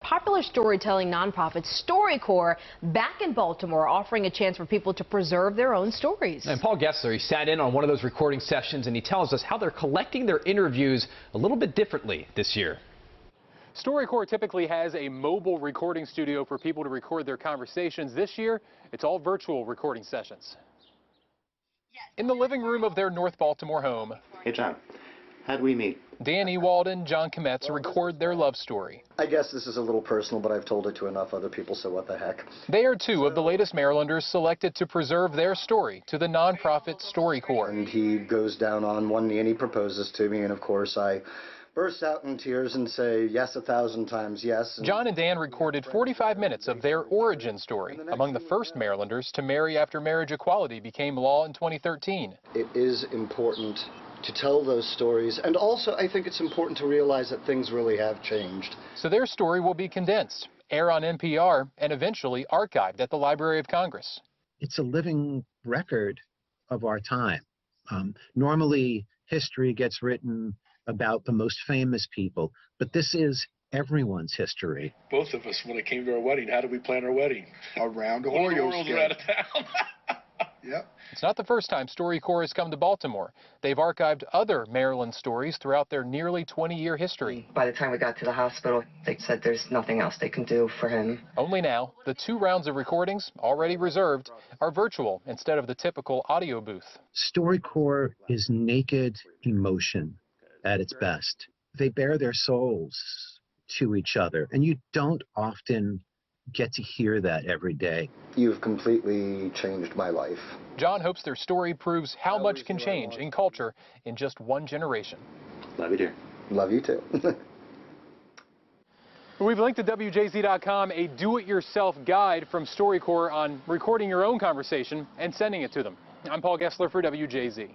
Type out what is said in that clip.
popular storytelling nonprofit StoryCorps back in Baltimore, offering a chance for people to preserve their own stories. And Paul Gessler, he sat in on one of those recording sessions, and he tells us how they're collecting their interviews a little bit differently this year. StoryCorps typically has a mobile recording studio for people to record their conversations. This year, it's all virtual recording sessions. In the living room of their North Baltimore home, Hey, John. How'd we meet? Dan Ewald and John Kometz record their love story. I guess this is a little personal, but I've told it to enough other people, so what the heck. They are two of the latest Marylanders selected to preserve their story to the nonprofit StoryCorps. And he goes down on one knee and he proposes to me, and of course I burst out in tears and say yes 1,000 times yes. John and Dan recorded 45 minutes of their origin story, among the first Marylanders to marry after marriage equality became law in 2013. It is important to tell those stories, and also I think it's important to realize that things really have changed. So their story will be condensed, air on NPR, and eventually archived at the Library of Congress. It's a living record of our time. Normally, history gets written about the most famous people, but this is everyone's history. Both of us, when it came to our wedding, how did we plan our wedding? Around the Orioles were out of town. Yep. It's not the first time StoryCorps has come to Baltimore. They've archived other Maryland stories throughout their nearly 20-year history. By the time we got to the hospital, they said there's nothing else they can do for him. Only now, the 2 rounds of recordings, already reserved, are virtual instead of the typical audio booth. StoryCorps is naked emotion at its best. They bare their souls to each other, and you don't often get to hear that every day. You've completely changed my life. John hopes their story proves how much can change in culture in just one generation. Love you, dear. Love you too. We've linked to WJZ.com a do-it-yourself guide from StoryCorps on recording your own conversation and sending it to them. I'm Paul Gessler for WJZ.